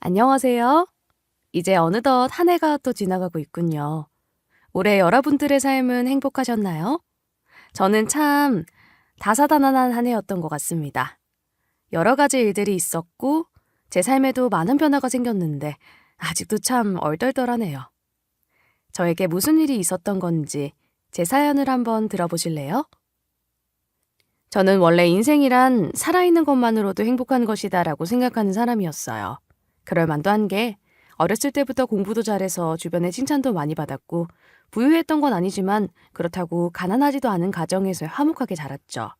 안녕하세요. 이제 어느덧 한 해가 또 지나가고 있군요. 올해 여러분들의 삶은 행복하셨나요? 저는 참 다사다난한 한 해였던 것 같습니다. 여러 가지 일들이 있었고 제 삶에도 많은 변화가 생겼는데 아직도 참 얼떨떨하네요. 저에게 무슨 일이 있었던 건지 제 사연을 한번 들어보실래요? 저는 원래 인생이란 살아있는 것만으로도 행복한 것이다라고 생각하는 사람이었어요. 그럴 만도 한 게 어렸을 때부터 공부도 잘해서 주변에 칭찬도 많이 받았고 부유했던 건 아니지만 그렇다고 가난하지도 않은 가정에서 화목하게 자랐죠.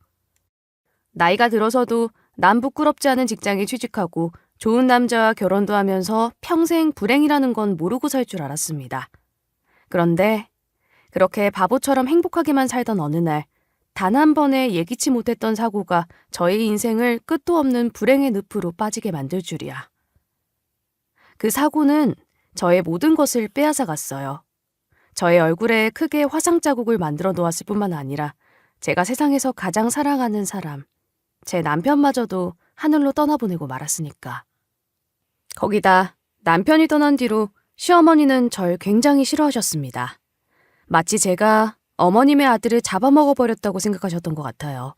나이가 들어서도 남 부끄럽지 않은 직장에 취직하고 좋은 남자와 결혼도 하면서 평생 불행이라는 건 모르고 살 줄 알았습니다. 그런데 그렇게 바보처럼 행복하게만 살던 어느 날 단 한 번에 예기치 못했던 사고가 저의 인생을 끝도 없는 불행의 늪으로 빠지게 만들 줄이야. 그 사고는 저의 모든 것을 빼앗아 갔어요. 저의 얼굴에 크게 화상 자국을 만들어 놓았을 뿐만 아니라 제가 세상에서 가장 사랑하는 사람, 제 남편마저도 하늘로 떠나보내고 말았으니까. 거기다 남편이 떠난 뒤로 시어머니는 절 굉장히 싫어하셨습니다. 마치 제가 어머님의 아들을 잡아먹어버렸다고 생각하셨던 것 같아요.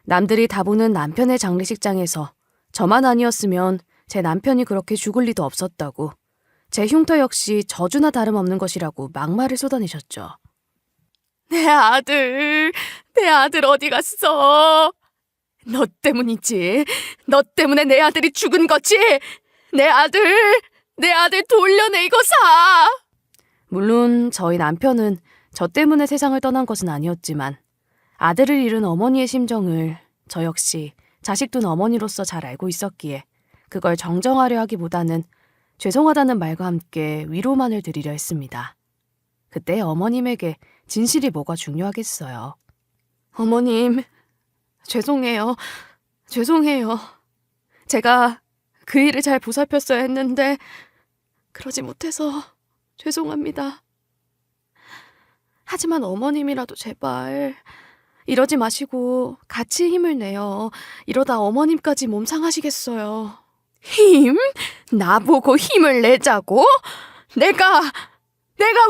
남들이 다 보는 남편의 장례식장에서 저만 아니었으면 제 남편이 그렇게 죽을 리도 없었다고, 제 흉터 역시 저주나 다름없는 것이라고 막말을 쏟아내셨죠. 내 아들 어디 갔어? 너 때문이지. 너 때문에 내 아들이 죽은 거지. 내 아들 돌려내 이거 사. 물론 저희 남편은 저 때문에 세상을 떠난 것은 아니었지만 아들을 잃은 어머니의 심정을 저 역시 자식 둔 어머니로서 잘 알고 있었기에 그걸 정정하려 하기보다는 죄송하다는 말과 함께 위로만을 드리려 했습니다. 그때 어머님에게 진실이 뭐가 중요하겠어요. 어머님, 죄송해요. 제가 그 일을 잘 보살폈어야 했는데 그러지 못해서 죄송합니다. 하지만 어머님이라도 제발 이러지 마시고 같이 힘을 내요. 이러다 어머님까지 몸 상하시겠어요. 힘? 나보고 힘을 내자고? 내가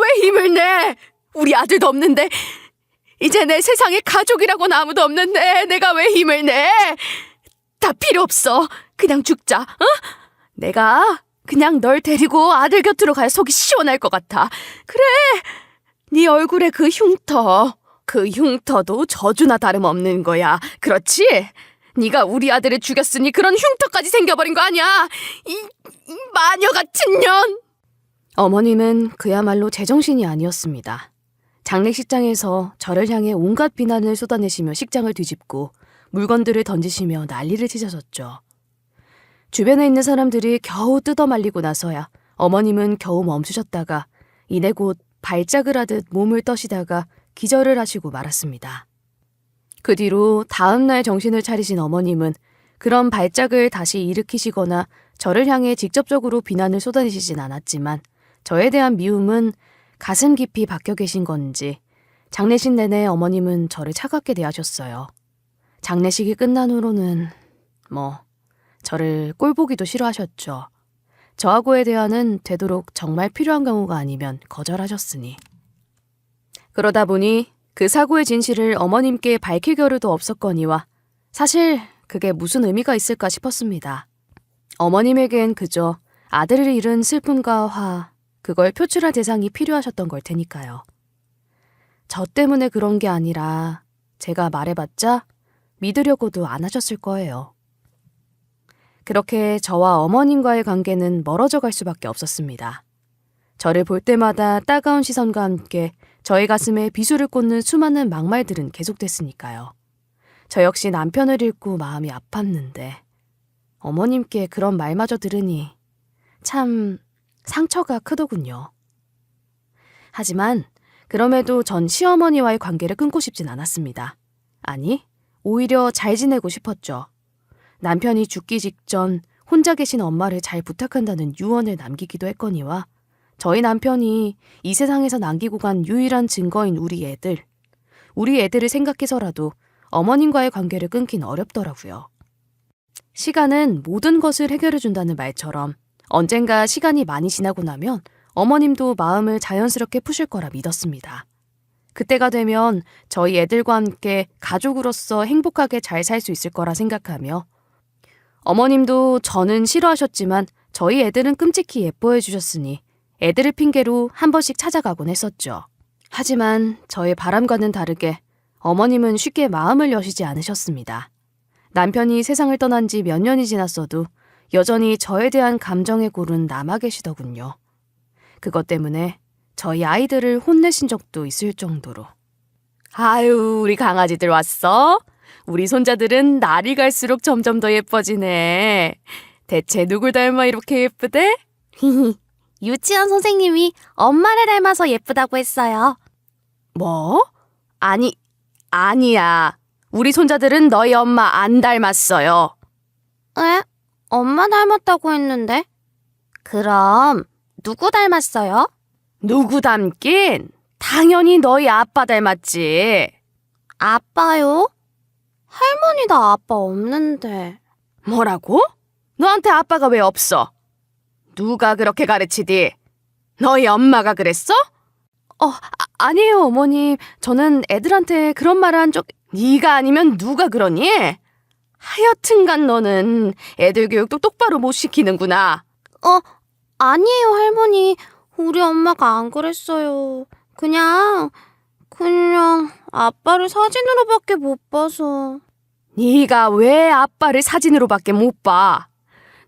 왜 힘을 내? 우리 아들도 없는데, 이제 내 세상에 가족이라고는 아무도 없는데 내가 왜 힘을 내? 다 필요 없어. 그냥 죽자. 어? 내가 그냥 널 데리고 아들 곁으로 가야 속이 시원할 것 같아. 그래, 네 얼굴에 그 흉터도 저주나 다름없는 거야. 그렇지? 네가 우리 아들을 죽였으니 그런 흉터까지 생겨버린 거 아니야. 이 마녀 같은 년. 어머님은 그야말로 제정신이 아니었습니다. 장례식장에서 저를 향해 온갖 비난을 쏟아내시며 식장을 뒤집고 물건들을 던지시며 난리를 치셨었죠. 주변에 있는 사람들이 겨우 뜯어말리고 나서야 어머님은 겨우 멈추셨다가 이내 곧 발작을 하듯 몸을 떠시다가 기절을 하시고 말았습니다. 그 뒤로 다음날 정신을 차리신 어머님은 그런 발작을 다시 일으키시거나 저를 향해 직접적으로 비난을 쏟아내시진 않았지만 저에 대한 미움은 가슴 깊이 박혀 계신 건지 장례식 내내 어머님은 저를 차갑게 대하셨어요. 장례식이 끝난 후로는 저를 꼴보기도 싫어하셨죠. 저하고의 대화는 되도록 정말 필요한 경우가 아니면 거절하셨으니. 그러다 보니 그 사고의 진실을 어머님께 밝힐 겨를도 없었거니와 사실 그게 무슨 의미가 있을까 싶었습니다. 어머님에겐 그저 아들을 잃은 슬픔과 화, 그걸 표출할 대상이 필요하셨던 걸 테니까요. 저 때문에 그런 게 아니라 제가 말해봤자 믿으려고도 안 하셨을 거예요. 그렇게 저와 어머님과의 관계는 멀어져 갈 수밖에 없었습니다. 저를 볼 때마다 따가운 시선과 함께 저의 가슴에 비수를 꽂는 수많은 막말들은 계속됐으니까요. 저 역시 남편을 잃고 마음이 아팠는데 어머님께 그런 말마저 들으니 참 상처가 크더군요. 하지만 그럼에도 전 시어머니와의 관계를 끊고 싶진 않았습니다. 아니, 오히려 잘 지내고 싶었죠. 남편이 죽기 직전 혼자 계신 엄마를 잘 부탁한다는 유언을 남기기도 했거니와 저희 남편이 이 세상에서 남기고 간 유일한 증거인 우리 애들을 생각해서라도 어머님과의 관계를 끊긴 어렵더라고요. 시간은 모든 것을 해결해준다는 말처럼 언젠가 시간이 많이 지나고 나면 어머님도 마음을 자연스럽게 푸실 거라 믿었습니다. 그때가 되면 저희 애들과 함께 가족으로서 행복하게 잘 살 수 있을 거라 생각하며 어머님도 저는 싫어하셨지만 저희 애들은 끔찍히 예뻐해 주셨으니 애들을 핑계로 한 번씩 찾아가곤 했었죠. 하지만 저의 바람과는 다르게 어머님은 쉽게 마음을 여시지 않으셨습니다. 남편이 세상을 떠난 지 몇 년이 지났어도 여전히 저에 대한 감정의 골은 남아 계시더군요. 그것 때문에 저희 아이들을 혼내신 적도 있을 정도로. 아유, 우리 강아지들 왔어? 우리 손자들은 날이 갈수록 점점 더 예뻐지네. 대체 누굴 닮아 이렇게 예쁘대? 유치원 선생님이 엄마를 닮아서 예쁘다고 했어요. 뭐? 아니야. 우리 손자들은 너희 엄마 안 닮았어요. 에? 엄마 닮았다고 했는데? 그럼 누구 닮았어요? 누구 닮긴? 당연히 너희 아빠 닮았지. 아빠요? 할머니 나 아빠 없는데. 뭐라고? 너한테 아빠가 왜 없어? 누가 그렇게 가르치디? 너희 엄마가 그랬어? 아니에요, 어머님. 저는 애들한테 그런 말을 한 적... 네가 아니면 누가 그러니? 하여튼간 너는 애들 교육도 똑바로 못 시키는구나. 아니에요, 할머니. 우리 엄마가 안 그랬어요. 그냥 아빠를 사진으로밖에 못 봐서. 네가 왜 아빠를 사진으로밖에 못 봐?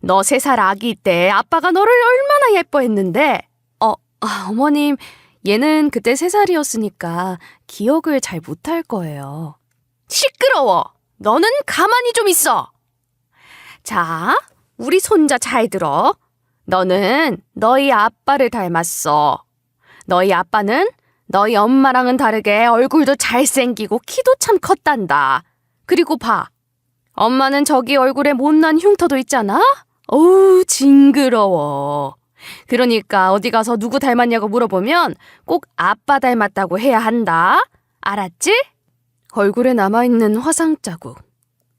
너 3살 아기 때 아빠가 너를 얼마나 예뻐했는데. 어머님, 얘는 그때 3살이었으니까 기억을 잘 못할 거예요. 시끄러워. 너는 가만히 좀 있어. 자, 우리 손자 잘 들어. 너는 너희 아빠를 닮았어. 너희 아빠는 너희 엄마랑은 다르게 얼굴도 잘생기고 키도 참 컸단다. 그리고 봐. 엄마는 저기 얼굴에 못난 흉터도 있잖아? 어우, 징그러워. 그러니까 어디 가서 누구 닮았냐고 물어보면 꼭 아빠 닮았다고 해야 한다. 알았지? 얼굴에 남아있는 화상 자국.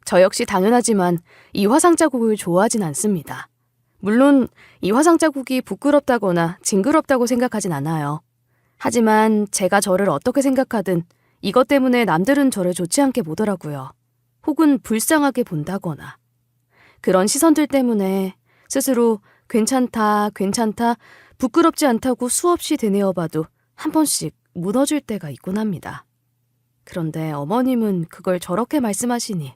저 역시 당연하지만 이 화상 자국을 좋아하진 않습니다. 물론 이 화상 자국이 부끄럽다거나 징그럽다고 생각하진 않아요. 하지만 제가 저를 어떻게 생각하든 이것 때문에 남들은 저를 좋지 않게 보더라고요. 혹은 불쌍하게 본다거나. 그런 시선들 때문에 스스로 괜찮다, 부끄럽지 않다고 수없이 되뇌어봐도 한 번씩 무너질 때가 있곤 합니다. 그런데 어머님은 그걸 저렇게 말씀하시니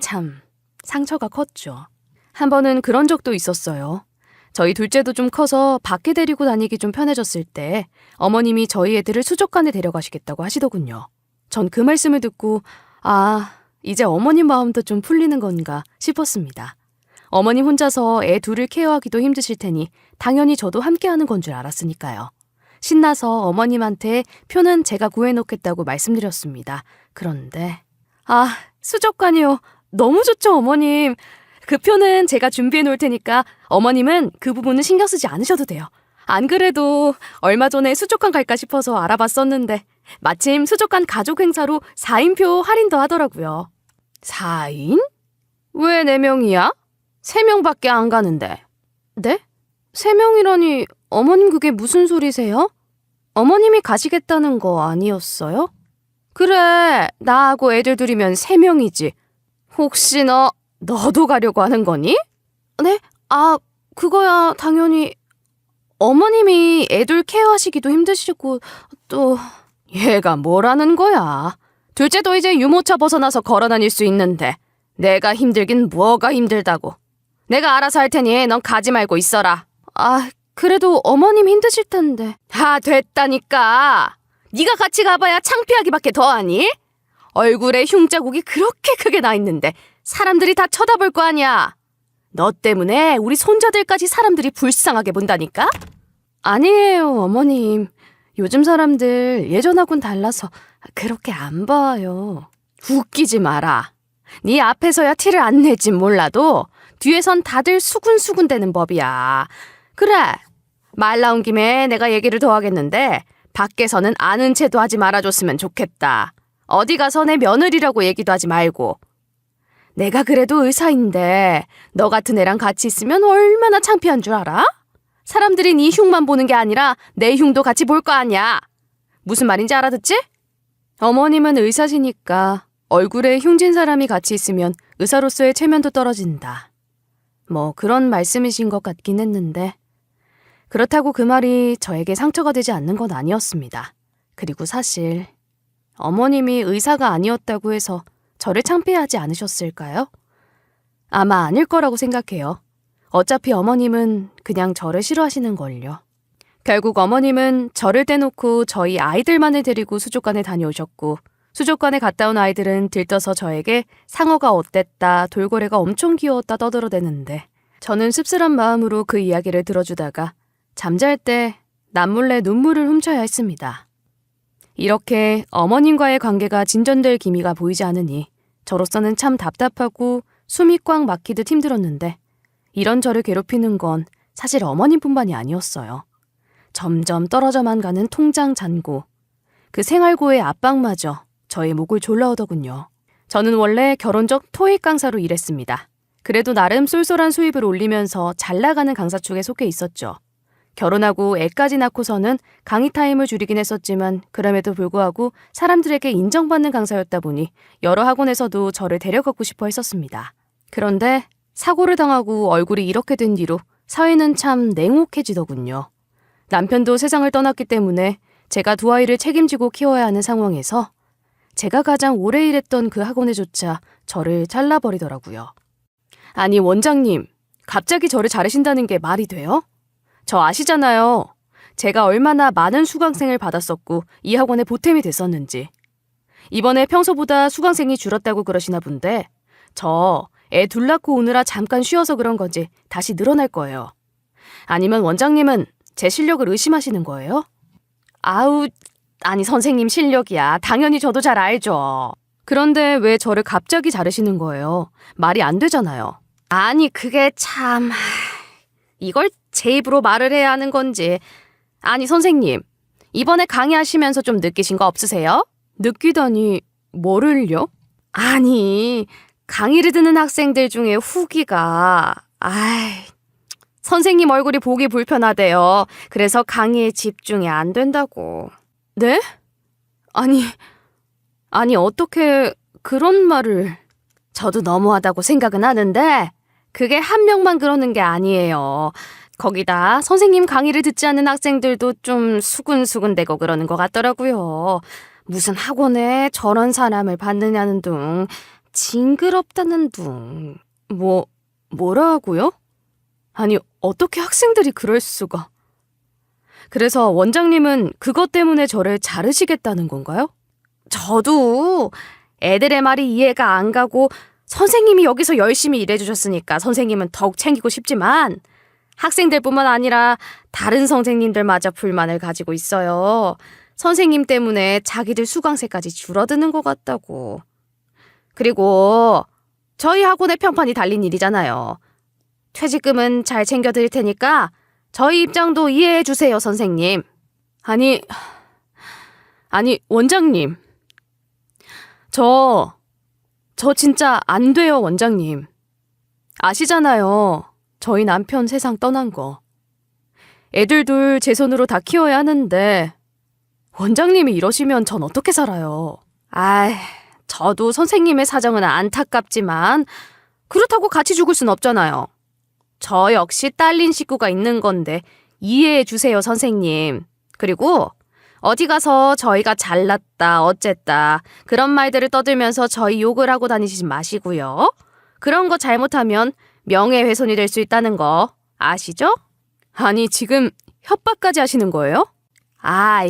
참 상처가 컸죠. 한 번은 그런 적도 있었어요. 저희 둘째도 좀 커서 밖에 데리고 다니기 좀 편해졌을 때 어머님이 저희 애들을 수족관에 데려가시겠다고 하시더군요. 전 그 말씀을 듣고 이제 어머님 마음도 좀 풀리는 건가 싶었습니다. 어머님 혼자서 애 둘을 케어하기도 힘드실 테니 당연히 저도 함께하는 건 줄 알았으니까요. 신나서 어머님한테 표는 제가 구해놓겠다고 말씀드렸습니다. 그런데 수족관이요. 너무 좋죠, 어머님. 그 표는 제가 준비해 놓을 테니까 어머님은 그 부분은 신경 쓰지 않으셔도 돼요. 안 그래도 얼마 전에 수족관 갈까 싶어서 알아봤었는데 마침 수족관 가족 행사로 4인표 할인도 하더라고요. 4인? 왜 4명이야? 3명밖에 안 가는데. 네? 3명이라니 어머님 그게 무슨 소리세요? 어머님이 가시겠다는 거 아니었어요? 그래, 나하고 애들 둘이면 3명이지. 혹시 너도 가려고 하는 거니? 네? 그거야 당연히 어머님이 애들 케어하시기도 힘드시고 또 얘가 뭐라는 거야. 둘째도 이제 유모차 벗어나서 걸어다닐 수 있는데 내가 힘들긴 뭐가 힘들다고. 내가 알아서 할 테니 넌 가지 말고 있어라. 그래도 어머님 힘드실 텐데. 됐다니까. 네가 같이 가봐야 창피하기밖에 더하니? 얼굴에 흉자국이 그렇게 크게 나 있는데 사람들이 다 쳐다볼 거 아니야. 너 때문에 우리 손자들까지 사람들이 불쌍하게 본다니까? 아니에요, 어머님. 요즘 사람들 예전하고는 달라서 그렇게 안 봐요. 웃기지 마라. 네 앞에서야 티를 안 낼진 몰라도 뒤에선 다들 수군수군 대는 법이야. 그래, 말 나온 김에 내가 얘기를 더 하겠는데 밖에서는 아는 체도 하지 말아줬으면 좋겠다. 어디 가서 내 며느리라고 얘기도 하지 말고. 내가 그래도 의사인데 너 같은 애랑 같이 있으면 얼마나 창피한 줄 알아? 사람들이 네 흉만 보는 게 아니라 내 흉도 같이 볼 거 아니야. 무슨 말인지 알아듣지? 어머님은 의사시니까 얼굴에 흉진 사람이 같이 있으면 의사로서의 체면도 떨어진다. 뭐 그런 말씀이신 것 같긴 했는데 그렇다고 그 말이 저에게 상처가 되지 않는 건 아니었습니다. 그리고 사실 어머님이 의사가 아니었다고 해서 저를 창피하지 않으셨을까요? 아마 아닐 거라고 생각해요. 어차피 어머님은 그냥 저를 싫어하시는걸요. 결국 어머님은 저를 떼놓고 저희 아이들만을 데리고 수족관에 다녀오셨고 수족관에 갔다 온 아이들은 들떠서 저에게 상어가 어땠다, 돌고래가 엄청 귀여웠다 떠들어대는데 저는 씁쓸한 마음으로 그 이야기를 들어주다가 잠잘 때 남몰래 눈물을 훔쳐야 했습니다. 이렇게 어머님과의 관계가 진전될 기미가 보이지 않으니 저로서는 참 답답하고 숨이 꽉 막히듯 힘들었는데 이런 저를 괴롭히는 건 사실 어머님뿐만이 아니었어요. 점점 떨어져만 가는 통장 잔고, 그 생활고의 압박마저 저의 목을 졸라오더군요. 저는 원래 결혼 적 토익 강사로 일했습니다. 그래도 나름 쏠쏠한 수입을 올리면서 잘 나가는 강사 축에 속해 있었죠. 결혼하고 애까지 낳고서는 강의 타임을 줄이긴 했었지만 그럼에도 불구하고 사람들에게 인정받는 강사였다 보니 여러 학원에서도 저를 데려가고 싶어 했었습니다. 그런데 사고를 당하고 얼굴이 이렇게 된 뒤로 사회는 참 냉혹해지더군요. 남편도 세상을 떠났기 때문에 제가 두 아이를 책임지고 키워야 하는 상황에서 제가 가장 오래 일했던 그 학원에조차 저를 잘라버리더라고요. 아니 원장님, 갑자기 저를 자르신다는 게 말이 돼요? 저 아시잖아요. 제가 얼마나 많은 수강생을 받았었고 이 학원에 보탬이 됐었는지. 이번에 평소보다 수강생이 줄었다고 그러시나 본데 저 애 둘 낳고 오느라 잠깐 쉬어서 그런 건지 다시 늘어날 거예요. 아니면 원장님은 제 실력을 의심하시는 거예요? 아우, 아니 선생님 실력이야. 당연히 저도 잘 알죠. 그런데 왜 저를 갑자기 자르시는 거예요? 말이 안 되잖아요. 아니 그게 참... 이걸 제 입으로 말을 해야 하는 건지. 아니 선생님, 이번에 강의하시면서 좀 느끼신 거 없으세요? 느끼다니 뭐를요? 아니, 강의를 듣는 학생들 중에 후기가... 선생님 얼굴이 보기 불편하대요. 그래서 강의에 집중이 안 된다고. 네? 아니 어떻게 그런 말을... 저도 너무하다고 생각은 하는데 그게 한 명만 그러는 게 아니에요. 거기다 선생님 강의를 듣지 않는 학생들도 좀 수근수근대고 그러는 것 같더라고요. 무슨 학원에 저런 사람을 받느냐는 둥, 징그럽다는 둥. 뭐라고요? 아니 어떻게 학생들이 그럴 수가. 그래서 원장님은 그것 때문에 저를 자르시겠다는 건가요? 저도 애들의 말이 이해가 안 가고 선생님이 여기서 열심히 일해주셨으니까 선생님은 더욱 챙기고 싶지만 학생들뿐만 아니라 다른 선생님들마저 불만을 가지고 있어요. 선생님 때문에 자기들 수강생까지 줄어드는 것 같다고. 그리고 저희 학원의 평판이 달린 일이잖아요. 퇴직금은 잘 챙겨드릴 테니까 저희 입장도 이해해 주세요, 선생님. 아니 원장님. 저 진짜 안 돼요, 원장님. 아시잖아요. 저희 남편 세상 떠난 거. 애들 둘 제 손으로 다 키워야 하는데 원장님이 이러시면 전 어떻게 살아요? 저도 선생님의 사정은 안타깝지만 그렇다고 같이 죽을 순 없잖아요. 저 역시 딸린 식구가 있는 건데 이해해 주세요, 선생님. 그리고 어디 가서 저희가 잘났다, 어쨌다 그런 말들을 떠들면서 저희 욕을 하고 다니시지 마시고요. 그런 거 잘못하면 명예훼손이 될 수 있다는 거 아시죠? 아니 지금 협박까지 하시는 거예요?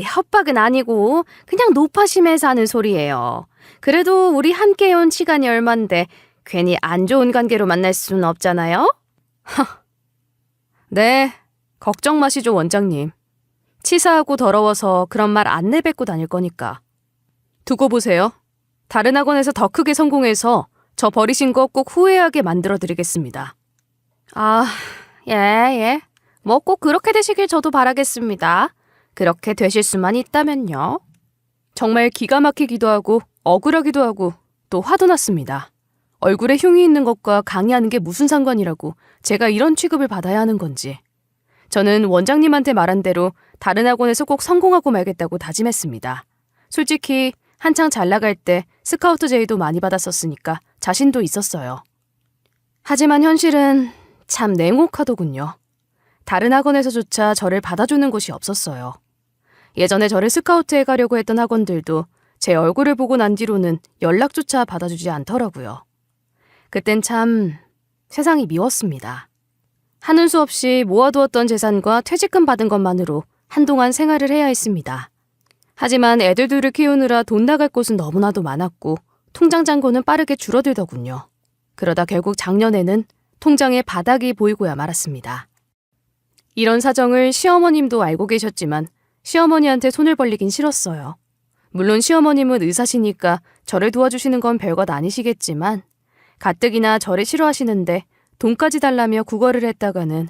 협박은 아니고 그냥 노파심에서 하는 소리예요. 그래도 우리 함께 온 시간이 얼만데 괜히 안 좋은 관계로 만날 수는 없잖아요? 네, 걱정 마시죠, 원장님. 치사하고 더러워서 그런 말 안 내뱉고 다닐 거니까. 두고 보세요. 다른 학원에서 더 크게 성공해서 저 버리신 거 꼭 후회하게 만들어드리겠습니다. 예. 뭐 꼭 그렇게 되시길 저도 바라겠습니다. 그렇게 되실 수만 있다면요. 정말 기가 막히기도 하고 억울하기도 하고 또 화도 났습니다. 얼굴에 흉이 있는 것과 강의하는 게 무슨 상관이라고 제가 이런 취급을 받아야 하는 건지. 저는 원장님한테 말한 대로 다른 학원에서 꼭 성공하고 말겠다고 다짐했습니다. 솔직히 한창 잘 나갈 때 스카우트 제의도 많이 받았었으니까 자신도 있었어요. 하지만 현실은 참 냉혹하더군요. 다른 학원에서조차 저를 받아주는 곳이 없었어요. 예전에 저를 스카우트해 가려고 했던 학원들도 제 얼굴을 보고 난 뒤로는 연락조차 받아주지 않더라고요. 그땐 참 세상이 미웠습니다. 하는 수 없이 모아두었던 재산과 퇴직금 받은 것만으로 한동안 생활을 해야 했습니다. 하지만 애들 둘을 키우느라 돈 나갈 곳은 너무나도 많았고 통장 잔고는 빠르게 줄어들더군요. 그러다 결국 작년에는 통장에 바닥이 보이고야 말았습니다. 이런 사정을 시어머님도 알고 계셨지만 시어머니한테 손을 벌리긴 싫었어요. 물론 시어머님은 의사시니까 저를 도와주시는 건 별것 아니시겠지만 가뜩이나 저를 싫어하시는데 돈까지 달라며 구걸을 했다가는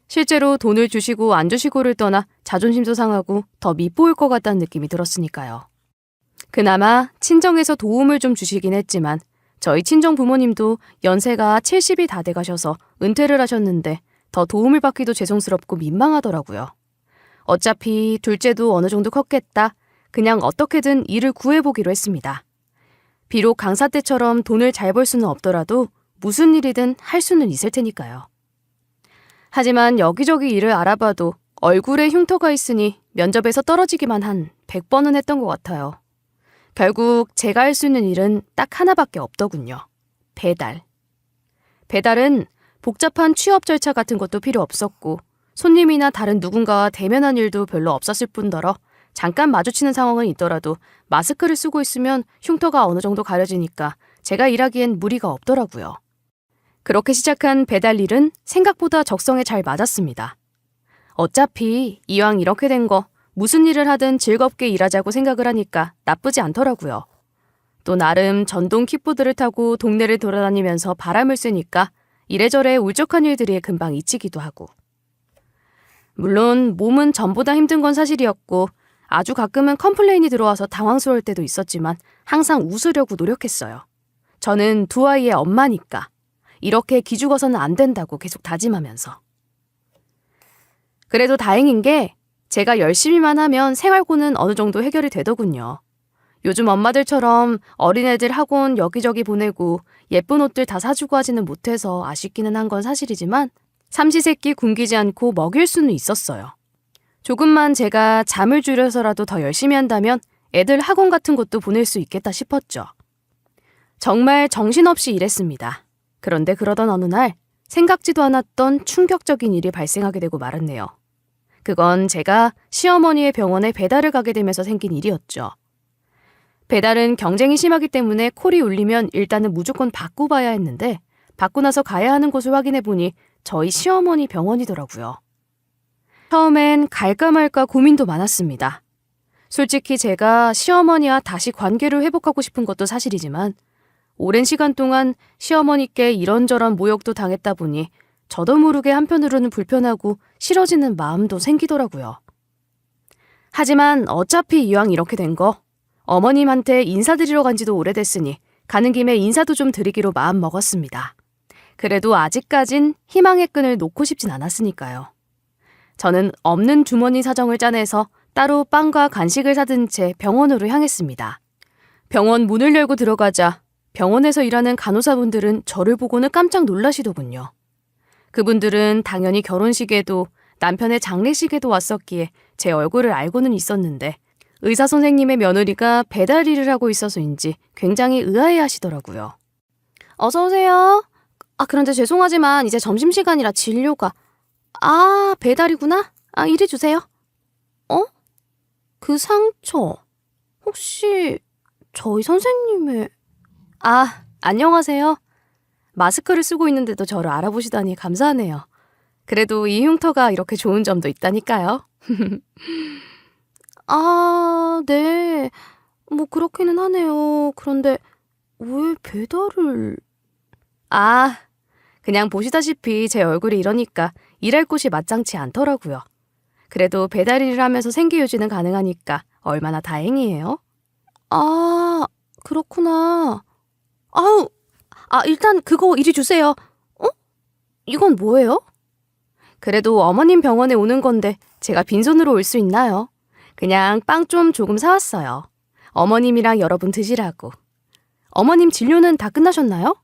실제로 돈을 주시고 안 주시고를 떠나 자존심도 상하고 더 밉보일 것 같다는 느낌이 들었으니까요. 그나마 친정에서 도움을 좀 주시긴 했지만 저희 친정 부모님도 연세가 70이 다 돼가셔서 은퇴를 하셨는데 더 도움을 받기도 죄송스럽고 민망하더라고요. 어차피 둘째도 어느 정도 컸겠다. 그냥 어떻게든 일을 구해보기로 했습니다. 비록 강사 때처럼 돈을 잘 벌 수는 없더라도 무슨 일이든 할 수는 있을 테니까요. 하지만 여기저기 일을 알아봐도 얼굴에 흉터가 있으니 면접에서 떨어지기만 한 100번은 했던 것 같아요. 결국 제가 할 수 있는 일은 딱 하나밖에 없더군요. 배달. 배달은 복잡한 취업 절차 같은 것도 필요 없었고 손님이나 다른 누군가와 대면한 일도 별로 없었을 뿐더러 잠깐 마주치는 상황은 있더라도 마스크를 쓰고 있으면 흉터가 어느 정도 가려지니까 제가 일하기엔 무리가 없더라고요. 그렇게 시작한 배달 일은 생각보다 적성에 잘 맞았습니다. 어차피 이왕 이렇게 된 거 무슨 일을 하든 즐겁게 일하자고 생각을 하니까 나쁘지 않더라고요. 또 나름 전동 킥보드를 타고 동네를 돌아다니면서 바람을 쐬니까 이래저래 울적한 일들이 금방 잊히기도 하고. 물론 몸은 전보다 힘든 건 사실이었고 아주 가끔은 컴플레인이 들어와서 당황스러울 때도 있었지만 항상 웃으려고 노력했어요. 저는 두 아이의 엄마니까 이렇게 기죽어서는 안 된다고 계속 다짐하면서. 그래도 다행인 게 제가 열심히만 하면 생활고는 어느 정도 해결이 되더군요. 요즘 엄마들처럼 어린애들 학원 여기저기 보내고 예쁜 옷들 다 사주고 하지는 못해서 아쉽기는 한 건 사실이지만 삼시세끼 굶기지 않고 먹일 수는 있었어요. 조금만 제가 잠을 줄여서라도 더 열심히 한다면 애들 학원 같은 것도 보낼 수 있겠다 싶었죠. 정말 정신없이 일했습니다. 그런데 그러던 어느 날 생각지도 않았던 충격적인 일이 발생하게 되고 말았네요. 그건 제가 시어머니의 병원에 배달을 가게 되면서 생긴 일이었죠. 배달은 경쟁이 심하기 때문에 콜이 울리면 일단은 무조건 받고 봐야 했는데 받고 나서 가야 하는 곳을 확인해 보니 저희 시어머니 병원이더라고요. 처음엔 갈까 말까 고민도 많았습니다. 솔직히 제가 시어머니와 다시 관계를 회복하고 싶은 것도 사실이지만 오랜 시간 동안 시어머니께 이런저런 모욕도 당했다 보니 저도 모르게 한편으로는 불편하고 싫어지는 마음도 생기더라고요. 하지만 어차피 이왕 이렇게 된 거 어머님한테 인사드리러 간 지도 오래됐으니 가는 김에 인사도 좀 드리기로 마음 먹었습니다. 그래도 아직까진 희망의 끈을 놓고 싶진 않았으니까요. 저는 없는 주머니 사정을 짜내서 따로 빵과 간식을 사든 채 병원으로 향했습니다. 병원 문을 열고 들어가자 병원에서 일하는 간호사분들은 저를 보고는 깜짝 놀라시더군요. 그분들은 당연히 결혼식에도 남편의 장례식에도 왔었기에 제 얼굴을 알고는 있었는데 의사 선생님의 며느리가 배달 일을 하고 있어서인지 굉장히 의아해 하시더라고요. 어서 오세요. 그런데 죄송하지만 이제 점심시간이라 진료가... 배달이구나? 이리 주세요. 그 상처... 혹시 저희 선생님의... 안녕하세요. 마스크를 쓰고 있는데도 저를 알아보시다니 감사하네요. 그래도 이 흉터가 이렇게 좋은 점도 있다니까요. 네. 뭐 그렇기는 하네요. 그런데 왜 배달을... 그냥 보시다시피 제 얼굴이 이러니까 일할 곳이 마땅치 않더라고요. 그래도 배달 일을 하면서 생계 유지는 가능하니까 얼마나 다행이에요. 그렇구나. 일단 그거 이리 주세요. 이건 뭐예요? 그래도 어머님 병원에 오는 건데 제가 빈손으로 올 수 있나요? 그냥 빵 좀 조금 사왔어요. 어머님이랑 여러분 드시라고. 어머님 진료는 다 끝나셨나요?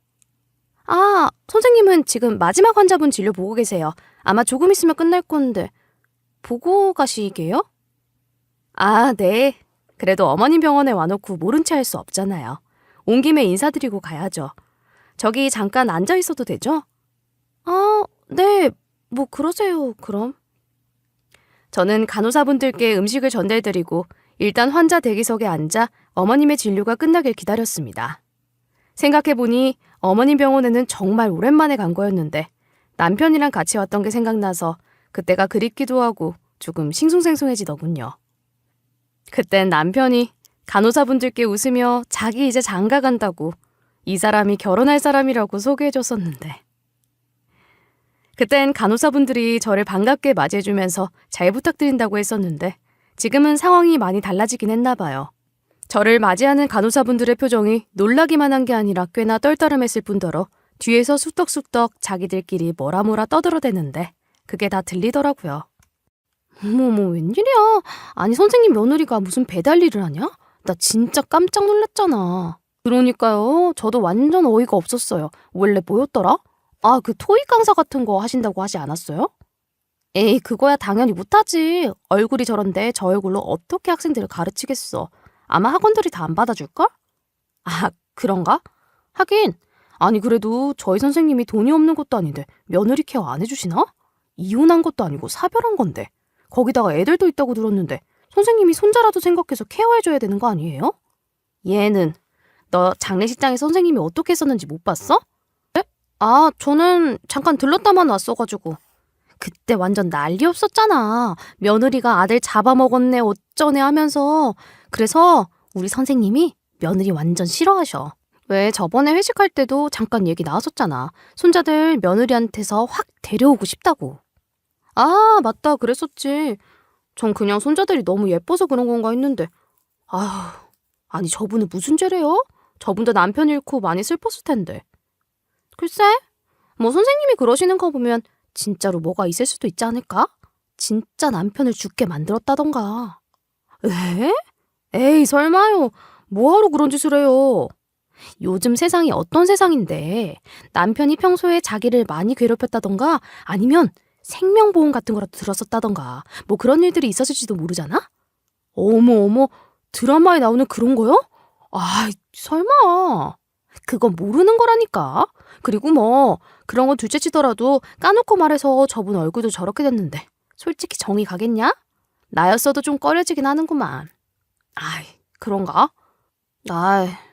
선생님은 지금 마지막 환자분 진료 보고 계세요. 아마 조금 있으면 끝날 건데. 보고 가시게요? 네. 그래도 어머님 병원에 와놓고 모른 체 할 수 없잖아요. 온 김에 인사드리고 가야죠. 저기 잠깐 앉아 있어도 되죠? 네. 뭐 그러세요, 그럼. 저는 간호사분들께 음식을 전달드리고 일단 환자 대기석에 앉아 어머님의 진료가 끝나길 기다렸습니다. 생각해보니 어머님 병원에는 정말 오랜만에 간 거였는데 남편이랑 같이 왔던 게 생각나서 그때가 그립기도 하고 조금 싱숭생숭해지더군요. 그땐 남편이 간호사분들께 웃으며 자기 이제 장가 간다고 이 사람이 결혼할 사람이라고 소개해줬었는데 그땐 간호사분들이 저를 반갑게 맞이해주면서 잘 부탁드린다고 했었는데 지금은 상황이 많이 달라지긴 했나 봐요. 저를 맞이하는 간호사분들의 표정이 놀라기만 한 게 아니라 꽤나 떨떠름했을 뿐더러 뒤에서 쑥덕쑥덕 자기들끼리 뭐라 떠들어대는데 그게 다 들리더라고요. 어머 웬일이야. 아니 선생님 며느리가 무슨 배달 일을 하냐? 나 진짜 깜짝 놀랐잖아. 그러니까요. 저도 완전 어이가 없었어요. 원래 뭐였더라? 그 토익 강사 같은 거 하신다고 하지 않았어요? 에이 그거야 당연히 못하지. 얼굴이 저런데 저 얼굴로 어떻게 학생들을 가르치겠어. 아마 학원들이 다 안 받아줄걸? 그런가? 하긴 아니 그래도 저희 선생님이 돈이 없는 것도 아닌데 며느리 케어 안 해주시나? 이혼한 것도 아니고 사별한 건데 거기다가 애들도 있다고 들었는데 선생님이 손자라도 생각해서 케어해줘야 되는 거 아니에요? 얘는 너 장례식장에 선생님이 어떻게 했었는지 못 봤어? 네? 저는 잠깐 들렀다만 왔어가지고 그때 완전 난리 없었잖아. 며느리가 아들 잡아먹었네 어쩌네 하면서. 그래서 우리 선생님이 며느리 완전 싫어하셔. 왜 저번에 회식할 때도 잠깐 얘기 나왔었잖아. 손자들 며느리한테서 확 데려오고 싶다고. 맞다 그랬었지. 전 그냥 손자들이 너무 예뻐서 그런 건가 했는데 아니 저분은 무슨 죄래요? 저분도 남편 잃고 많이 슬펐을 텐데. 글쎄 뭐 선생님이 그러시는 거 보면 진짜로 뭐가 있을 수도 있지 않을까? 진짜 남편을 죽게 만들었다던가. 에? 에이 설마요. 뭐하러 그런 짓을 해요. 요즘 세상이 어떤 세상인데 남편이 평소에 자기를 많이 괴롭혔다던가 아니면 생명보험 같은 거라도 들었었다던가 뭐 그런 일들이 있었을지도 모르잖아? 어머 드라마에 나오는 그런 거요? 설마. 그건 모르는 거라니까. 그리고 뭐 그런 건 둘째치더라도 까놓고 말해서 저분 얼굴도 저렇게 됐는데 솔직히 정이 가겠냐? 나였어도 좀 꺼려지긴 하는구만. 그런가?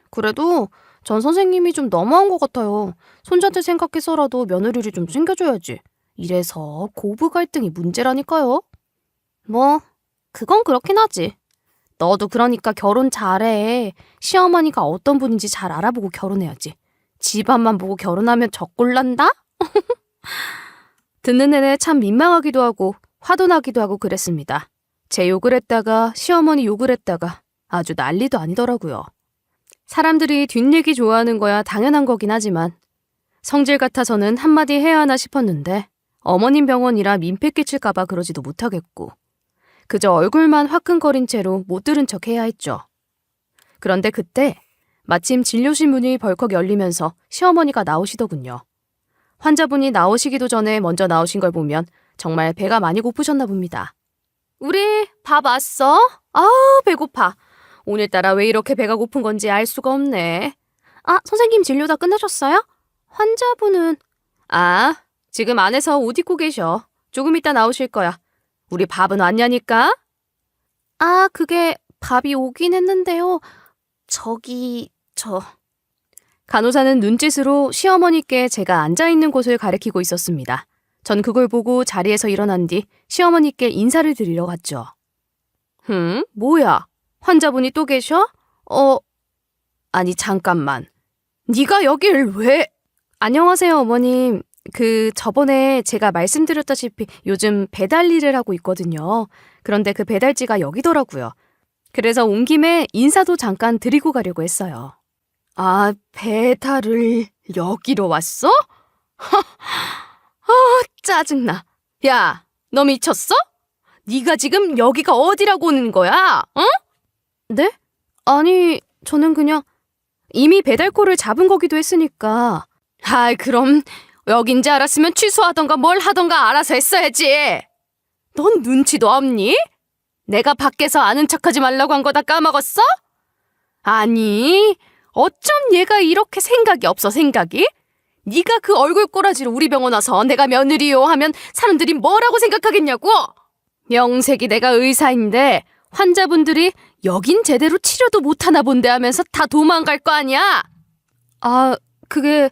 그래도 전 선생님이 좀 너무한 것 같아요. 손자들 생각해서라도 며느리를 좀 챙겨줘야지. 이래서 고부 갈등이 문제라니까요. 뭐 그건 그렇긴 하지. 너도 그러니까 결혼 잘해. 시어머니가 어떤 분인지 잘 알아보고 결혼해야지. 집안만 보고 결혼하면 적골난다? 듣는 내내 참 민망하기도 하고 화도 나기도 하고 그랬습니다. 제 욕을 했다가 시어머니 욕을 했다가 아주 난리도 아니더라고요. 사람들이 뒷얘기 좋아하는 거야 당연한 거긴 하지만 성질 같아서는 한마디 해야 하나 싶었는데 어머님 병원이라 민폐 끼칠까봐 그러지도 못하겠고 그저 얼굴만 화끈거린 채로 못 들은 척 해야 했죠. 그런데 그때 마침 진료실 문이 벌컥 열리면서 시어머니가 나오시더군요. 환자분이 나오시기도 전에 먼저 나오신 걸 보면 정말 배가 많이 고프셨나 봅니다. 우리 밥 왔어? 배고파. 오늘따라 왜 이렇게 배가 고픈 건지 알 수가 없네. 선생님 진료 다 끝나셨어요? 환자분은? 지금 안에서 옷 입고 계셔. 조금 이따 나오실 거야. 우리 밥은 왔냐니까? 그게 밥이 오긴 했는데요. 간호사는 눈짓으로 시어머니께 제가 앉아있는 곳을 가리키고 있었습니다. 전 그걸 보고 자리에서 일어난 뒤 시어머니께 인사를 드리러 갔죠. 뭐야? 환자분이 또 계셔? 아니 잠깐만. 네가 여길 왜? 안녕하세요 어머님. 저번에 제가 말씀드렸다시피 요즘 배달 일을 하고 있거든요. 그런데 그 배달지가 여기더라고요. 그래서 온 김에 인사도 잠깐 드리고 가려고 했어요. 아, 배달을 여기로 왔어? 짜증나. 야, 너 미쳤어? 네가 지금 여기가 어디라고 오는 거야? 어? 네? 아니, 저는 그냥 이미 배달콜을 잡은 거기도 했으니까. 아이, 그럼 여긴지 알았으면 취소하던가 뭘 하던가 알아서 했어야지. 넌 눈치도 없니? 내가 밖에서 아는 척하지 말라고 한 거 다 까먹었어? 아니, 어쩜 얘가 이렇게 생각이 없어, 생각이? 네가 그 얼굴 꼬라지로 우리 병원 와서 내가 며느리요 하면 사람들이 뭐라고 생각하겠냐고? 명색이 내가 의사인데 환자분들이 여긴 제대로 치료도 못하나 본데 하면서 다 도망갈 거 아니야? 아, 그게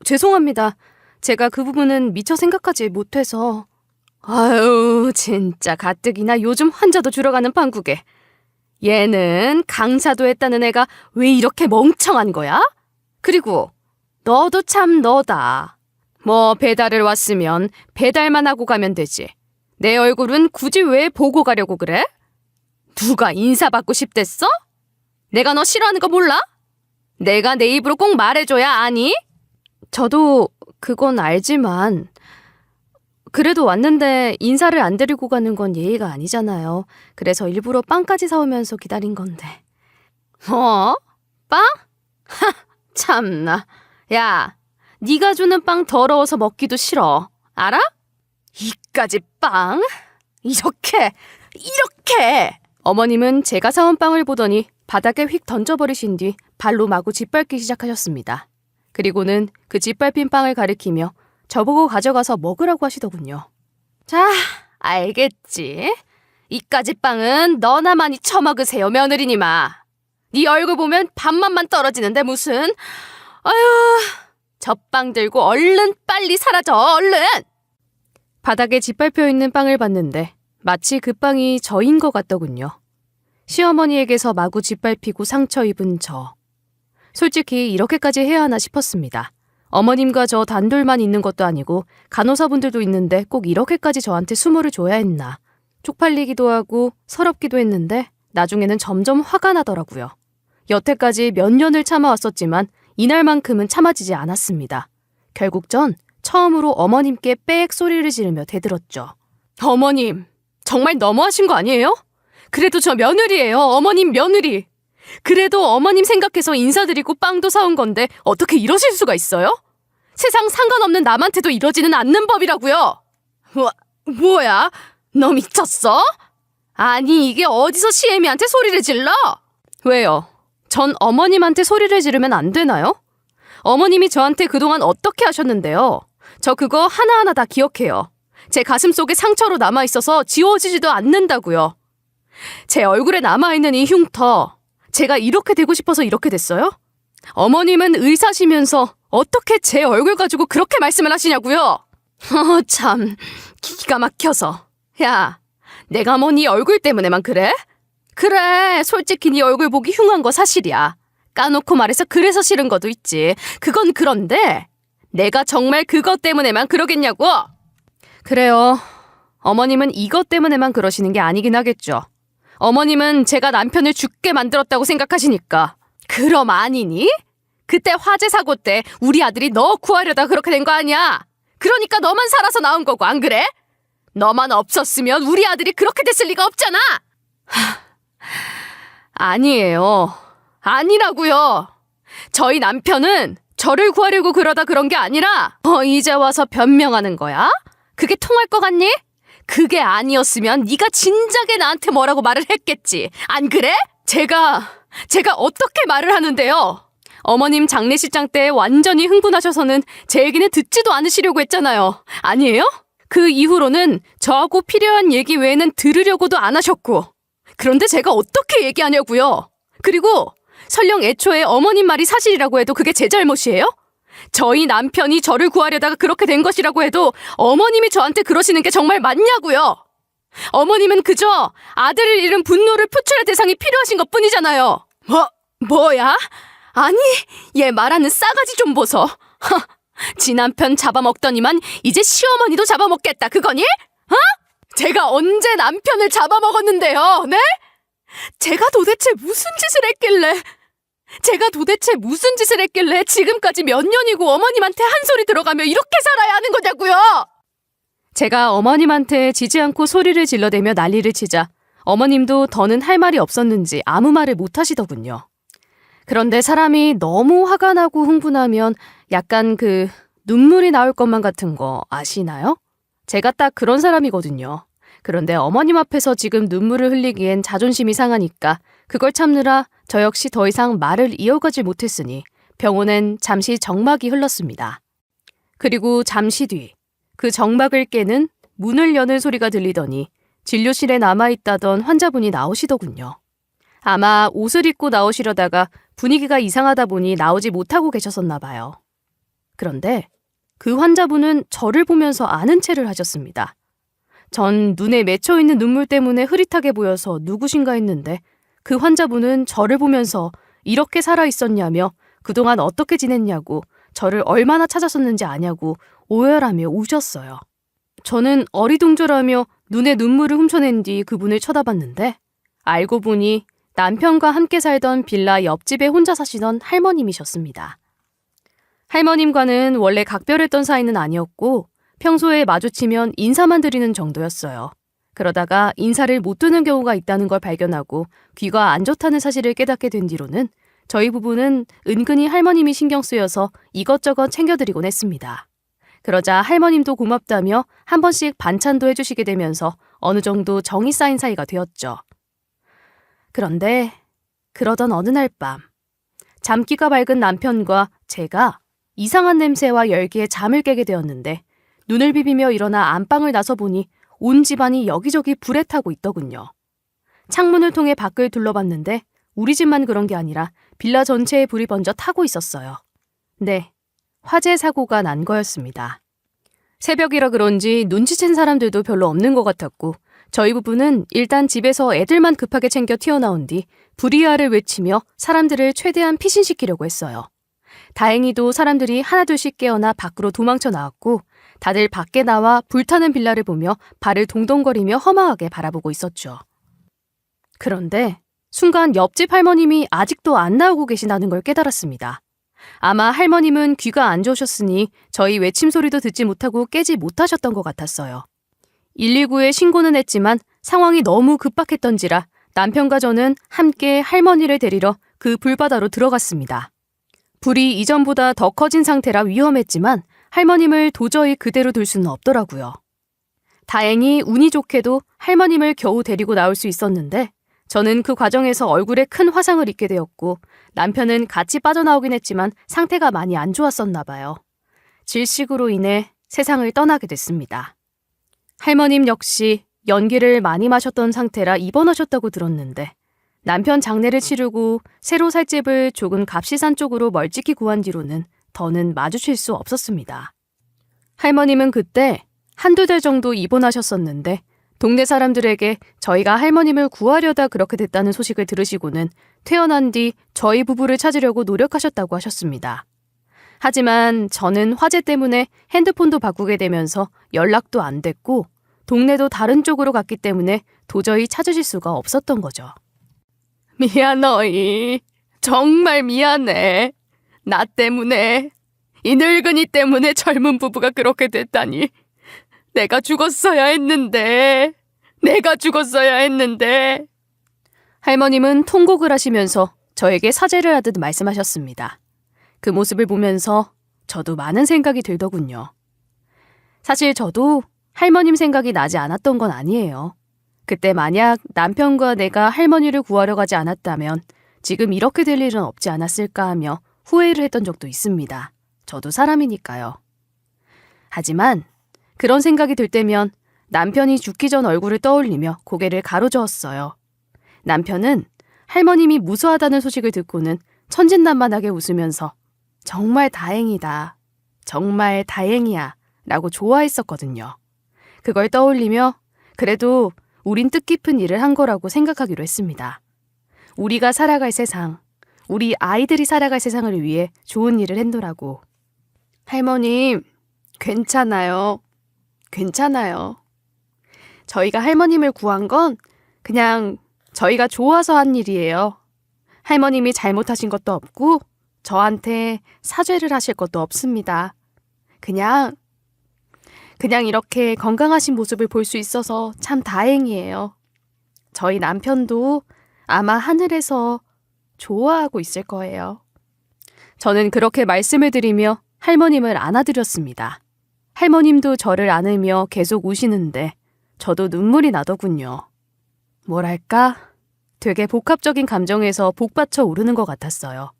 죄송합니다. 제가 그 부분은 미처 생각하지 못해서. 아유, 진짜 가뜩이나 요즘 환자도 줄어가는 판국에 얘는 강사도 했다는 애가 왜 이렇게 멍청한 거야? 그리고 너도 참 너다. 뭐 배달을 왔으면 배달만 하고 가면 되지. 내 얼굴은 굳이 왜 보고 가려고 그래? 누가 인사받고 싶댔어? 내가 너 싫어하는 거 몰라? 내가 내 입으로 꼭 말해줘야 아니? 저도 그건 알지만 그래도 왔는데 인사를 안 드리고 가는 건 예의가 아니잖아요. 그래서 일부러 빵까지 사오면서 기다린 건데. 뭐? 빵? 하, 참나. 야, 네가 주는 빵 더러워서 먹기도 싫어. 알아? 이까지 빵? 이렇게! 어머님은 제가 사온 빵을 보더니 바닥에 휙 던져버리신 뒤 발로 마구 짓밟기 시작하셨습니다. 그리고는 그 짓밟힌 빵을 가리키며 저보고 가져가서 먹으라고 하시더군요. 자, 알겠지. 이까지 빵은 너나 많이 처먹으세요, 며느리님아. 네 얼굴 보면 밥맛만 떨어지는데 무슨. 아휴, 저 빵 들고 얼른 빨리 사라져, 얼른! 바닥에 짓밟혀 있는 빵을 봤는데 마치 그 빵이 저인 것 같더군요. 시어머니에게서 마구 짓밟히고 상처 입은 저. 솔직히 이렇게까지 해야 하나 싶었습니다. 어머님과 저 단둘만 있는 것도 아니고 간호사분들도 있는데 꼭 이렇게까지 저한테 수모를 줘야 했나. 쪽팔리기도 하고 서럽기도 했는데 나중에는 점점 화가 나더라고요. 여태까지 몇 년을 참아왔었지만 이날만큼은 참아지지 않았습니다. 결국 전 처음으로 어머님께 빽 소리를 지르며 대들었죠. 어머님, 정말 너무하신 거 아니에요? 그래도 저 며느리예요, 어머님 며느리. 그래도 어머님 생각해서 인사드리고 빵도 사온 건데 어떻게 이러실 수가 있어요? 세상 상관없는 남한테도 이러지는 않는 법이라고요. 뭐야? 너 미쳤어? 아니, 이게 어디서 시애미한테 소리를 질러? 왜요? 전 어머님한테 소리를 지르면 안 되나요? 어머님이 저한테 그동안 어떻게 하셨는데요? 저 그거 하나하나 다 기억해요. 제 가슴 속에 상처로 남아있어서 지워지지도 않는다고요. 제 얼굴에 남아있는 이 흉터, 제가 이렇게 되고 싶어서 이렇게 됐어요? 어머님은 의사시면서 어떻게 제 얼굴 가지고 그렇게 말씀을 하시냐고요? 참, 기가 막혀서. 야, 내가 뭐 네 얼굴 때문에만 그래? 그래, 솔직히 네 얼굴 보기 흉한 거 사실이야. 까놓고 말해서 그래서 싫은 것도 있지. 그건 그런데 내가 정말 그것 때문에만 그러겠냐고? 그래요. 어머님은 이것 때문에만 그러시는 게 아니긴 하겠죠. 어머님은 제가 남편을 죽게 만들었다고 생각하시니까. 그럼 아니니? 그때 화재 사고 때 우리 아들이 너 구하려다 그렇게 된 거 아니야? 그러니까 너만 살아서 나온 거고, 안 그래? 너만 없었으면 우리 아들이 그렇게 됐을 리가 없잖아! 아니에요. 아니라고요. 저희 남편은 저를 구하려고 그러다 그런 게 아니라 이제 와서 변명하는 거야? 그게 통할 것 같니? 그게 아니었으면 네가 진작에 나한테 뭐라고 말을 했겠지. 안 그래? 제가 어떻게 말을 하는데요? 어머님 장례식장 때 완전히 흥분하셔서는 제 얘기는 듣지도 않으시려고 했잖아요. 아니에요? 그 이후로는 저하고 필요한 얘기 외에는 들으려고도 안 하셨고. 그런데 제가 어떻게 얘기하냐고요? 그리고 설령 애초에 어머님 말이 사실이라고 해도 그게 제 잘못이에요? 저희 남편이 저를 구하려다가 그렇게 된 것이라고 해도 어머님이 저한테 그러시는 게 정말 맞냐고요? 어머님은 그저 아들을 잃은 분노를 표출할 대상이 필요하신 것 뿐이잖아요. 뭐야? 아니, 얘 말하는 싸가지 좀 보소. 지 남편 잡아먹더니만 이제 시어머니도 잡아먹겠다, 그거니? 제가 언제 남편을 잡아먹었는데요, 네? 제가 도대체 무슨 짓을 했길래. 제가 도대체 무슨 짓을 했길래 지금까지 몇 년이고 어머님한테 한 소리 들어가며 이렇게 살아야 하는 거냐고요! 제가 어머님한테 지지 않고 소리를 질러대며 난리를 치자 어머님도 더는 할 말이 없었는지 아무 말을 못 하시더군요. 그런데 사람이 너무 화가 나고 흥분하면 약간 눈물이 나올 것만 같은 거 아시나요? 제가 딱 그런 사람이거든요. 그런데 어머님 앞에서 지금 눈물을 흘리기엔 자존심이 상하니까 그걸 참느라 저 역시 더 이상 말을 이어가지 못했으니 병원엔 잠시 정막이 흘렀습니다. 그리고 잠시 뒤 그 정막을 깨는 문을 여는 소리가 들리더니 진료실에 남아있다던 환자분이 나오시더군요. 아마 옷을 입고 나오시려다가 분위기가 이상하다 보니 나오지 못하고 계셨었나 봐요. 그런데 그 환자분은 저를 보면서 아는 체를 하셨습니다. 전 눈에 맺혀있는 눈물 때문에 흐릿하게 보여서 누구신가 했는데 그 환자분은 저를 보면서 이렇게 살아있었냐며 그동안 어떻게 지냈냐고 저를 얼마나 찾았었는지 아냐고 오열하며 우셨어요. 저는 어리둥절하며 눈에 눈물을 훔쳐낸 뒤 그분을 쳐다봤는데 알고 보니 남편과 함께 살던 빌라 옆집에 혼자 사시던 할머님이셨습니다. 할머님과는 원래 각별했던 사이는 아니었고 평소에 마주치면 인사만 드리는 정도였어요. 그러다가 인사를 못 드는 경우가 있다는 걸 발견하고 귀가 안 좋다는 사실을 깨닫게 된 뒤로는 저희 부부는 은근히 할머님이 신경 쓰여서 이것저것 챙겨드리곤 했습니다. 그러자 할머님도 고맙다며 한 번씩 반찬도 해주시게 되면서 어느 정도 정이 쌓인 사이가 되었죠. 그런데 그러던 어느 날 밤 잠기가 밝은 남편과 제가 이상한 냄새와 열기에 잠을 깨게 되었는데 눈을 비비며 일어나 안방을 나서보니 온 집안이 여기저기 불에 타고 있더군요. 창문을 통해 밖을 둘러봤는데 우리 집만 그런 게 아니라 빌라 전체에 불이 번져 타고 있었어요. 네, 화재 사고가 난 거였습니다. 새벽이라 그런지 눈치챈 사람들도 별로 없는 것 같았고 저희 부부는 일단 집에서 애들만 급하게 챙겨 튀어나온 뒤 불이야를 외치며 사람들을 최대한 피신시키려고 했어요. 다행히도 사람들이 하나둘씩 깨어나 밖으로 도망쳐 나왔고 다들 밖에 나와 불타는 빌라를 보며 발을 동동거리며 허망하게 바라보고 있었죠. 그런데 순간 옆집 할머님이 아직도 안 나오고 계시다는 걸 깨달았습니다. 아마 할머님은 귀가 안 좋으셨으니 저희 외침 소리도 듣지 못하고 깨지 못하셨던 것 같았어요. 119에 신고는 했지만 상황이 너무 급박했던지라 남편과 저는 함께 할머니를 데리러 그 불바다로 들어갔습니다. 불이 이전보다 더 커진 상태라 위험했지만 할머님을 도저히 그대로 둘 수는 없더라고요. 다행히 운이 좋게도 할머님을 겨우 데리고 나올 수 있었는데 저는 그 과정에서 얼굴에 큰 화상을 입게 되었고 남편은 같이 빠져나오긴 했지만 상태가 많이 안 좋았었나 봐요. 질식으로 인해 세상을 떠나게 됐습니다. 할머님 역시 연기를 많이 마셨던 상태라 입원하셨다고 들었는데 남편 장례를 치르고 새로 살 집을 조금 값이 산 쪽으로 멀찍이 구한 뒤로는 더는 마주칠 수 없었습니다. 할머님은 그때 한두 달 정도 입원하셨었는데 동네 사람들에게 저희가 할머님을 구하려다 그렇게 됐다는 소식을 들으시고는 퇴원한 뒤 저희 부부를 찾으려고 노력하셨다고 하셨습니다. 하지만 저는 화재 때문에 핸드폰도 바꾸게 되면서 연락도 안 됐고 동네도 다른 쪽으로 갔기 때문에 도저히 찾으실 수가 없었던 거죠. 미안너이. 정말 미안해. 나 때문에, 이 늙은이 때문에 젊은 부부가 그렇게 됐다니. 내가 죽었어야 했는데. 할머님은 통곡을 하시면서 저에게 사죄를 하듯 말씀하셨습니다. 그 모습을 보면서 저도 많은 생각이 들더군요. 사실 저도 할머님 생각이 나지 않았던 건 아니에요. 그때 만약 남편과 내가 할머니를 구하러 가지 않았다면 지금 이렇게 될 일은 없지 않았을까 하며 후회를 했던 적도 있습니다. 저도 사람이니까요. 하지만 그런 생각이 들 때면 남편이 죽기 전 얼굴을 떠올리며 고개를 가로저었어요. 남편은 할머님이 무수하다는 소식을 듣고는 천진난만하게 웃으면서 정말 다행이다. 정말 다행이야. 라고 좋아했었거든요. 그걸 떠올리며 그래도 우린 뜻깊은 일을 한 거라고 생각하기로 했습니다. 우리가 살아갈 세상, 우리 아이들이 살아갈 세상을 위해 좋은 일을 했노라고. 할머님, 괜찮아요. 저희가 할머님을 구한 건 그냥 저희가 좋아서 한 일이에요. 할머님이 잘못하신 것도 없고 저한테 사죄를 하실 것도 없습니다. 그냥 이렇게 건강하신 모습을 볼 수 있어서 참 다행이에요. 저희 남편도 아마 하늘에서 좋아하고 있을 거예요. 저는 그렇게 말씀을 드리며 할머님을 안아드렸습니다. 할머님도 저를 안으며 계속 우시는데 저도 눈물이 나더군요. 뭐랄까? 되게 복합적인 감정에서 복받쳐 오르는 것 같았어요.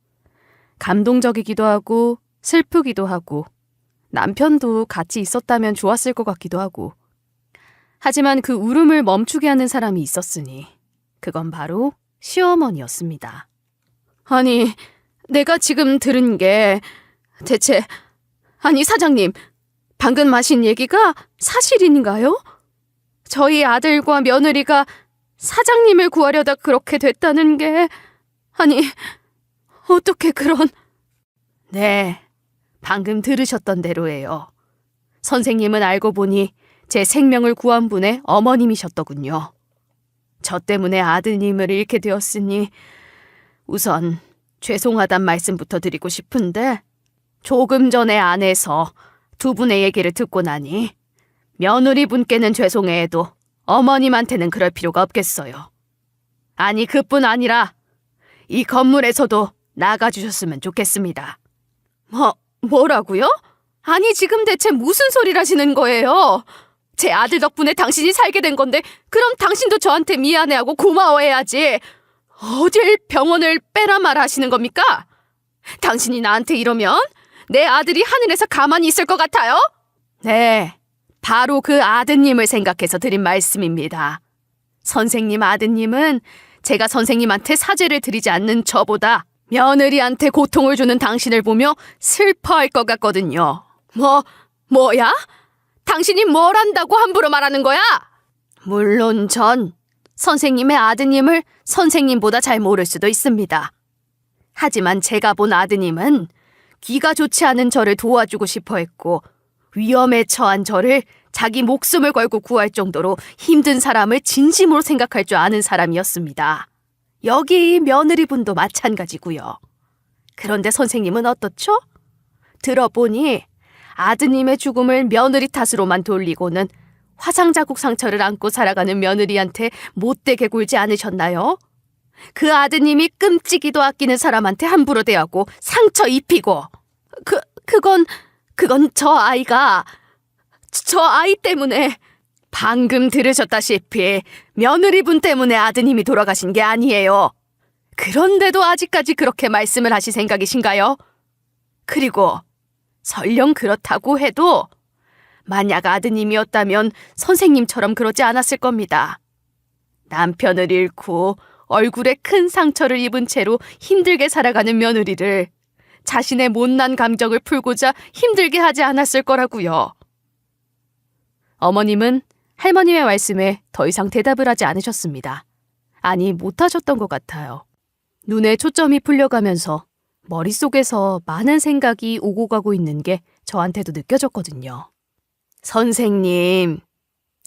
감동적이기도 하고 슬프기도 하고 남편도 같이 있었다면 좋았을 것 같기도 하고 하지만 그 울음을 멈추게 하는 사람이 있었으니 그건 바로 시어머니였습니다. 아니, 내가 지금 들은 게 대체 사장님, 방금 하신 얘기가 사실인가요? 저희 아들과 며느리가 사장님을 구하려다 그렇게 됐다는 게 어떻게 그런... 네, 방금 들으셨던 대로예요. 선생님은 알고 보니 제 생명을 구한 분의 어머님이셨더군요. 저 때문에 아드님을 잃게 되었으니 우선 죄송하단 말씀부터 드리고 싶은데 조금 전에 안에서 두 분의 얘기를 듣고 나니 며느리 분께는 죄송해도 어머님한테는 그럴 필요가 없겠어요. 아니, 그뿐 아니라 이 건물에서도 나가주셨으면 좋겠습니다. 뭐라고요? 아니, 지금 대체 무슨 소리를 하시는 거예요? 제 아들 덕분에 당신이 살게 된 건데 그럼 당신도 저한테 미안해하고 고마워해야지. 어딜 병원을 빼라 마라 하시는 겁니까? 당신이 나한테 이러면 내 아들이 하늘에서 가만히 있을 것 같아요? 네, 바로 그 아드님을 생각해서 드린 말씀입니다. 선생님 아드님은 제가 선생님한테 사죄를 드리지 않는 저보다 며느리한테 고통을 주는 당신을 보며 슬퍼할 것 같거든요. 뭐야? 당신이 뭘 안다고 함부로 말하는 거야? 물론 전 선생님의 아드님을 선생님보다 잘 모를 수도 있습니다. 하지만 제가 본 아드님은 귀가 좋지 않은 저를 도와주고 싶어 했고 위험에 처한 저를 자기 목숨을 걸고 구할 정도로 힘든 사람을 진심으로 생각할 줄 아는 사람이었습니다. 여기 며느리분도 마찬가지고요. 그런데 선생님은 어떻죠? 들어보니 아드님의 죽음을 며느리 탓으로만 돌리고는 화상자국 상처를 안고 살아가는 며느리한테 못되게 굴지 않으셨나요? 그 아드님이 끔찍이도 아끼는 사람한테 함부로 대하고 상처 입히고 그건 저 아이 때문에 방금 들으셨다시피 며느리분 때문에 아드님이 돌아가신 게 아니에요. 그런데도 아직까지 그렇게 말씀을 하실 생각이신가요? 그리고 설령 그렇다고 해도 만약 아드님이었다면 선생님처럼 그러지 않았을 겁니다. 남편을 잃고 얼굴에 큰 상처를 입은 채로 힘들게 살아가는 며느리를 자신의 못난 감정을 풀고자 힘들게 하지 않았을 거라고요. 어머님은 할머님의 말씀에 더 이상 대답을 하지 않으셨습니다. 아니, 못하셨던 것 같아요. 눈에 초점이 풀려가면서 머릿속에서 많은 생각이 오고 가고 있는 게 저한테도 느껴졌거든요. 선생님,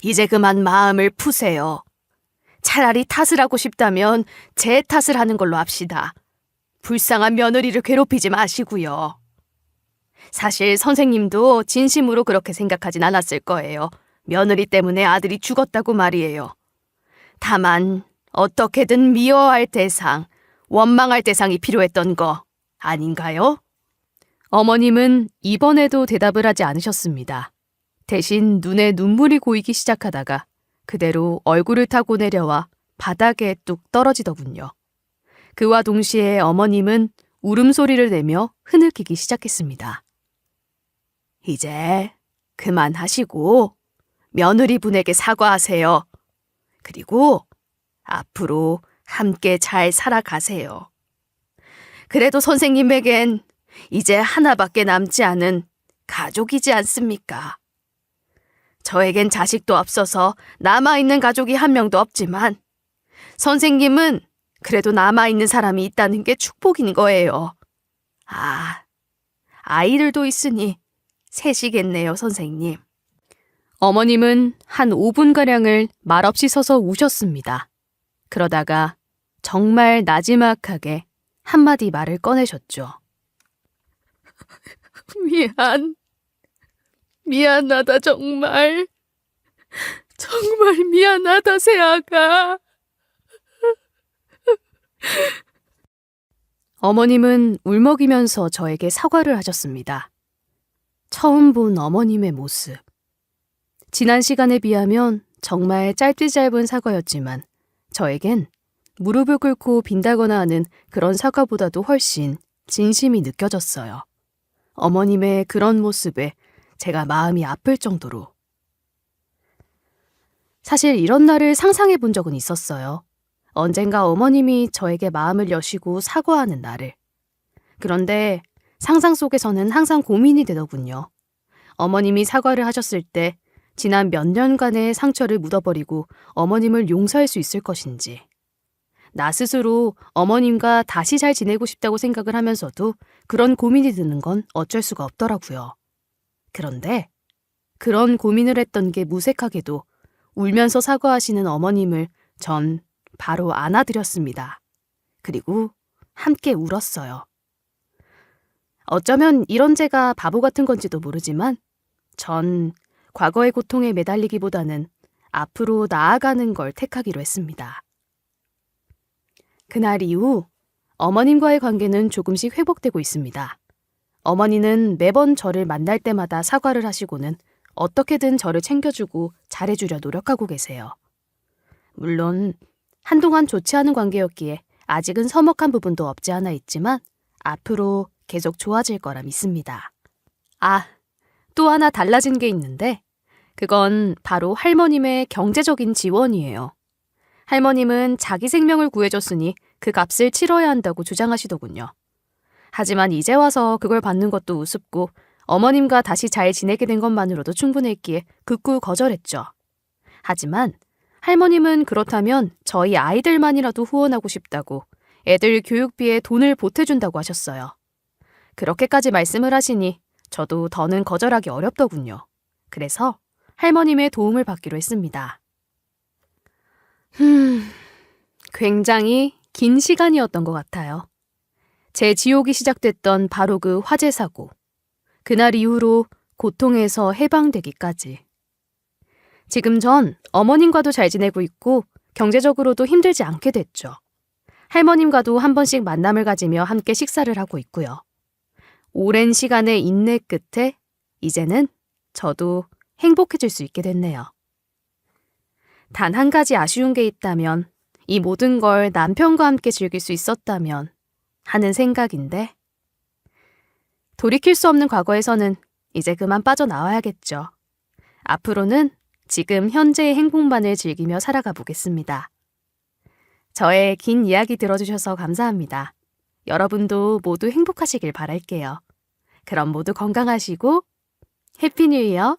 이제 그만 마음을 푸세요. 차라리 탓을 하고 싶다면 제 탓을 하는 걸로 합시다. 불쌍한 며느리를 괴롭히지 마시고요. 사실 선생님도 진심으로 그렇게 생각하진 않았을 거예요. 며느리 때문에 아들이 죽었다고 말이에요. 다만 어떻게든 미워할 대상, 원망할 대상이 필요했던 거 아닌가요? 어머님은 이번에도 대답을 하지 않으셨습니다. 대신 눈에 눈물이 고이기 시작하다가 그대로 얼굴을 타고 내려와 바닥에 뚝 떨어지더군요. 그와 동시에 어머님은 울음소리를 내며 흐느끼기 시작했습니다. 이제 그만하시고 며느리분에게 사과하세요. 그리고 앞으로 함께 잘 살아가세요. 그래도 선생님에겐 이제 하나밖에 남지 않은 가족이지 않습니까? 저에겐 자식도 없어서 남아있는 가족이 한 명도 없지만 선생님은 그래도 남아있는 사람이 있다는 게 축복인 거예요. 아이들도 있으니 셋이겠네요, 선생님. 어머님은 한 5분가량을 말없이 서서 우셨습니다. 그러다가 정말 나지막하게 한마디 말을 꺼내셨죠. 미안하다 정말. 정말 미안하다 세아가. 어머님은 울먹이면서 저에게 사과를 하셨습니다. 처음 본 어머님의 모습. 지난 시간에 비하면 정말 짧디 짧은 사과였지만 저에겐 무릎을 꿇고 빈다거나 하는 그런 사과보다도 훨씬 진심이 느껴졌어요. 어머님의 그런 모습에 제가 마음이 아플 정도로. 사실 이런 날을 상상해 본 적은 있었어요. 언젠가 어머님이 저에게 마음을 여시고 사과하는 날을. 그런데 상상 속에서는 항상 고민이 되더군요. 어머님이 사과를 하셨을 때 지난 몇 년간의 상처를 묻어버리고 어머님을 용서할 수 있을 것인지. 나 스스로 어머님과 다시 잘 지내고 싶다고 생각을 하면서도 그런 고민이 드는 건 어쩔 수가 없더라고요. 그런데 그런 고민을 했던 게 무색하게도 울면서 사과하시는 어머님을 전 바로 안아드렸습니다. 그리고 함께 울었어요. 어쩌면 이런 제가 바보 같은 건지도 모르지만 전 과거의 고통에 매달리기보다는 앞으로 나아가는 걸 택하기로 했습니다. 그날 이후 어머님과의 관계는 조금씩 회복되고 있습니다. 어머니는 매번 저를 만날 때마다 사과를 하시고는 어떻게든 저를 챙겨주고 잘해주려 노력하고 계세요. 물론 한동안 좋지 않은 관계였기에 아직은 서먹한 부분도 없지 않아 있지만 앞으로 계속 좋아질 거라 믿습니다. 아, 또 하나 달라진 게 있는데 그건 바로 할머님의 경제적인 지원이에요. 할머님은 자기 생명을 구해줬으니 그 값을 치러야 한다고 주장하시더군요. 하지만 이제 와서 그걸 받는 것도 우습고 어머님과 다시 잘 지내게 된 것만으로도 충분했기에 극구 거절했죠. 하지만 할머님은 그렇다면 저희 아이들만이라도 후원하고 싶다고 애들 교육비에 돈을 보태준다고 하셨어요. 그렇게까지 말씀을 하시니 저도 더는 거절하기 어렵더군요. 그래서 할머님의 도움을 받기로 했습니다. 굉장히 긴 시간이었던 것 같아요. 제 지옥이 시작됐던 바로 그 화재 사고. 그날 이후로 고통에서 해방되기까지. 지금 전 어머님과도 잘 지내고 있고 경제적으로도 힘들지 않게 됐죠. 할머님과도 한 번씩 만남을 가지며 함께 식사를 하고 있고요. 오랜 시간의 인내 끝에 이제는 저도 행복해질 수 있게 됐네요. 단 한 가지 아쉬운 게 있다면 이 모든 걸 남편과 함께 즐길 수 있었다면 하는 생각인데 돌이킬 수 없는 과거에서는 이제 그만 빠져나와야겠죠. 앞으로는 지금 현재의 행복만을 즐기며 살아가 보겠습니다. 저의 긴 이야기 들어주셔서 감사합니다. 여러분도 모두 행복하시길 바랄게요. 그럼 모두 건강하시고 해피 뉴 이어!